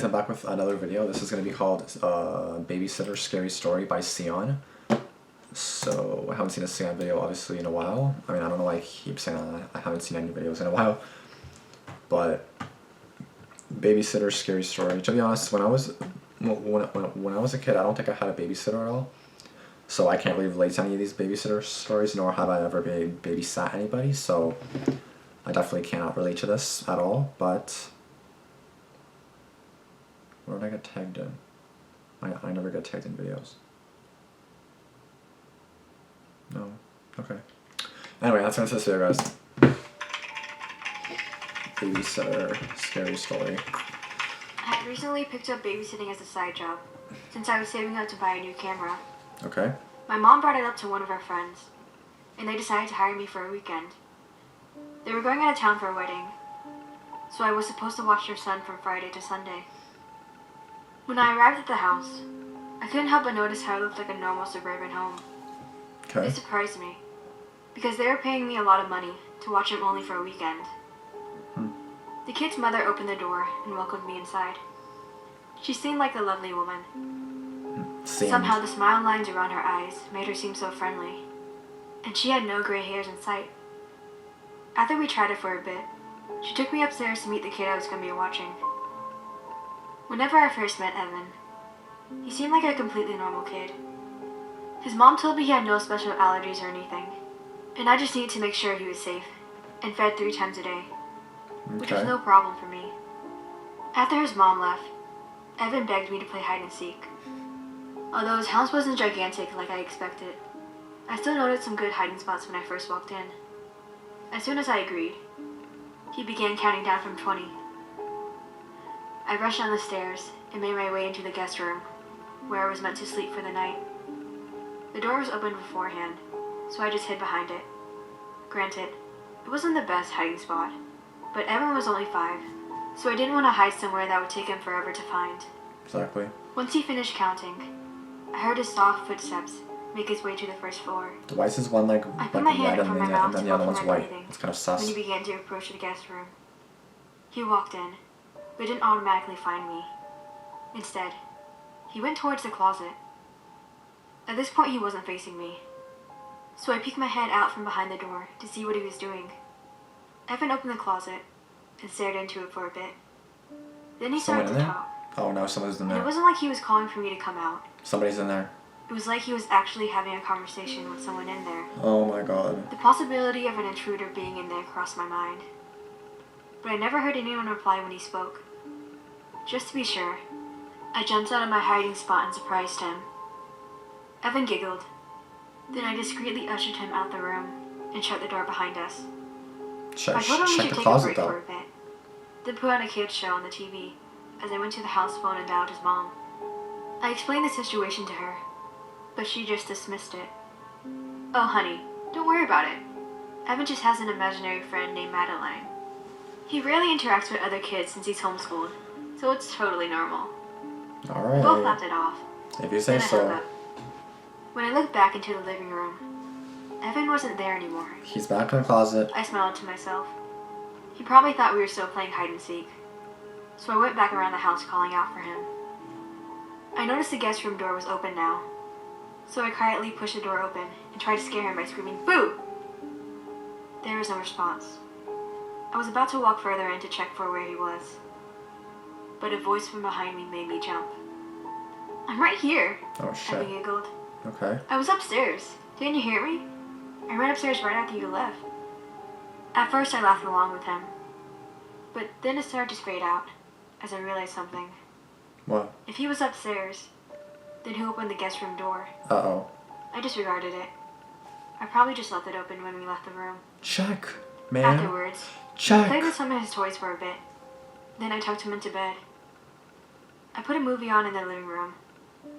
I'm back with another video. This is going to be called Babysitter Scary Story by Seon. So, I haven't seen a Seon video obviously in a while. I mean, I don't know why I keep saying that. I haven't seen any videos in a while. But, Babysitter Scary Story. To be honest, when I was a kid, I don't think I had a babysitter at all. So I can't really relate to any of these babysitter stories, nor have I ever babysat anybody. So, I definitely cannot relate to this at all, but where did I get tagged in? I never get tagged in videos. No. Okay. Anyway, that's the end of this video, guys. Babysitter, scary story. I had recently picked up babysitting as a side job, since I was saving up to buy a new camera. Okay. My mom brought it up to one of our friends, and they decided to hire me for a weekend. They were going out of town for a wedding, so I was supposed to watch their son from Friday to Sunday. When I arrived at the house, I couldn't help but notice how it looked like a normal suburban home. Okay. It surprised me, because they were paying me a lot of money to watch him only for a weekend. The kid's mother opened the door and welcomed me inside. She seemed like a lovely woman. Somehow the smile lines around her eyes made her seem so friendly, and she had no gray hairs in sight. After we chatted for a bit, she took me upstairs to meet the kid I was going to be watching. Whenever I first met Evan, he seemed like a completely normal kid. His mom told me he had no special allergies or anything, and I just needed to make sure he was safe and fed 3 times a day, which was no problem for me. After his mom left, Evan begged me to play hide and seek. Although his house wasn't gigantic like I expected, I still noticed some good hiding spots when I first walked in. As soon as I agreed, he began counting down from 20. I rushed down the stairs and made my way into the guest room, where I was meant to sleep for the night. The door was open beforehand, so I just hid behind it. Granted, it wasn't the best hiding spot, but Evan was only 5, so I didn't want to hide somewhere that would take him forever to find. Exactly. Once he finished counting, I heard his soft footsteps make his way to the first floor. Why is one leg I put my hand red over my and mouth then to the other muffle one's my white? breathing It's kind of when sus. he began to approach the guest room. He walked in, but didn't automatically find me. Instead, he went towards the closet. At this point, he wasn't facing me, so I peeked my head out from behind the door to see what he was doing. Evan opened the closet and stared into it for a bit. Then he started to talk. Oh no, someone's in there. It wasn't like he was calling for me to come out. Somebody's in there. It was like he was actually having a conversation with someone in there. Oh my god. The possibility of an intruder being in there crossed my mind, but I never heard anyone reply when he spoke. Just to be sure, I jumped out of my hiding spot and surprised him. Evan giggled. Then I discreetly ushered him out the room and shut the door behind us. I told him we should take a break for a bit, then put on a kids show on the TV as I went to the house phone and dialed his mom. I explained the situation to her, but she just dismissed it. Oh honey, don't worry about it. Evan just has an imaginary friend named Madeline. He rarely interacts with other kids since he's homeschooled, so it's totally normal. Alright. We both laughed it off. If you say so. Hung up. When I looked back into the living room, Evan wasn't there anymore. He's back in the closet. I smiled to myself. He probably thought we were still playing hide and seek, so I went back around the house calling out for him. I noticed the guest room door was open now, so I quietly pushed the door open and tried to scare him by screaming, "Boo!" There was no response. I was about to walk further in to check for where he was, but a voice from behind me made me jump. "I'm right here," Oh shit. Evan giggled. Okay. "I was upstairs. Didn't you hear me? I ran upstairs right after you left." At first I laughed along with him, but then it started to fade out as I realized something. What? If he was upstairs, then who opened the guest room door? Uh-oh. I disregarded it. I probably just left it open when we left the room. Check, man. Afterwards, I played with Check. some of his toys for a bit. Then I tucked him into bed. I put a movie on in the living room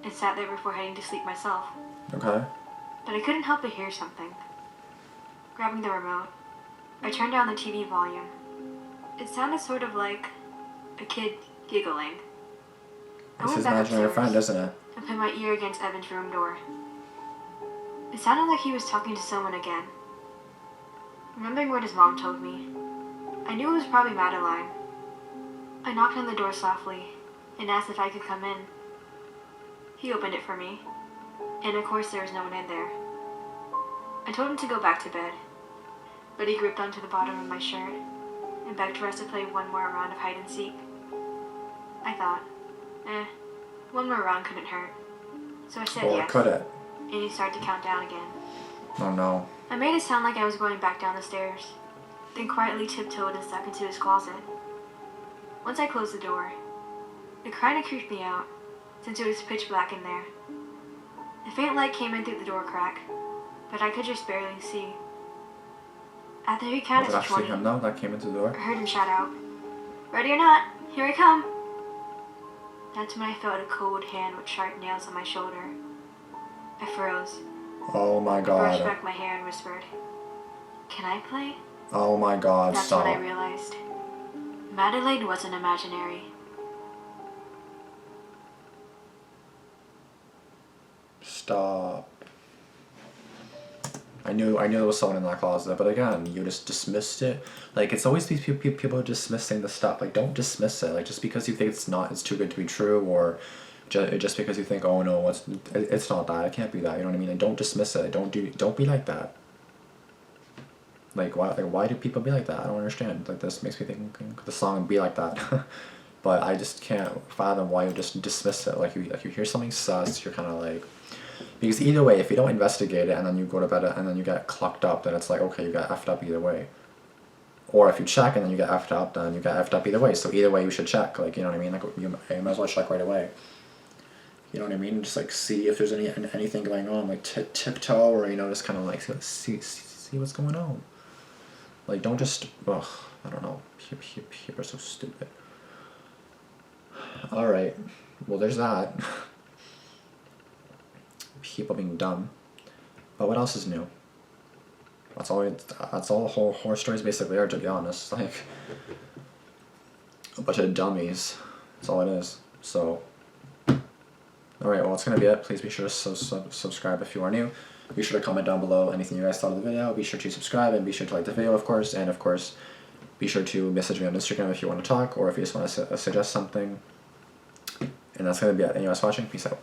and sat there before heading to sleep myself. Okay. But I couldn't help but hear something. Grabbing the remote, I turned down the TV volume. It sounded sort of like a kid giggling. It's his imaginary friend, isn't it? And put my ear against Evan's room door. It sounded like he was talking to someone again. Remembering what his mom told me, I knew it was probably Madeline. I knocked on the door softly and asked if I could come in. He opened it for me, and of course there was no one in there. I told him to go back to bed, but he gripped onto the bottom of my shirt and begged for us to play one more round of hide and seek. I thought, one more round couldn't hurt. So I said Or yes, could it? and he started to count down again. Oh no. I made it sound like I was going back down the stairs, then quietly tiptoed and stuck into his closet. Once I closed the door, it kinda creeped me out, since it was pitch black in there. A faint light came in through the door crack, but I could just barely see. After he counted Was it to actually 20, him though that came into the door? I heard him shout out, "Ready or not, here I come!" That's when I felt a cold hand with sharp nails on my shoulder. I froze, Oh my brushed god. back my hair and whispered, "Can I play?" Oh my god, That's stop. when I realized Madeleine wasn't imaginary. Stop. I knew there was someone in that closet, but again, you just dismissed it. Like, it's always these people dismissing the stuff. Like, don't dismiss it. Like, just because you think it's too good to be true, or just because you think, oh no, it's not that. It can't be that. You know what I mean? Like, don't dismiss it. Don't be like that. Like, why do people be like that? I don't understand. Like, this makes me think the song "Be Like That," but I just can't fathom why you just dismiss it. Like, you hear something sus, you're kind of like. Because either way, if you don't investigate it and then you go to bed and then you get clucked up, then it's like, okay, you got effed up either way. Or if you check and then you get effed up, then you get effed up either way. So either way, you should check. Like, you know what I mean? Like, you might as well check right away. You know what I mean? Just like see if there's anything going on, like tiptoe, or just kind of like see what's going on. Like, don't just I don't know. People are so stupid. All right, well, there's that. People being dumb. But what else is new? That's all the whole horror stories basically are, to be honest. Like, a bunch of dummies. That's all it is. So, alright, well, that's gonna be it. Please be sure to subscribe if you are new. Be sure to comment down below anything you guys thought of the video. Be sure to subscribe and be sure to like the video, of course. And of course, be sure to message me on Instagram if you want to talk or if you just want to suggest something. And that's gonna be it. Thank you guys for watching. Peace out.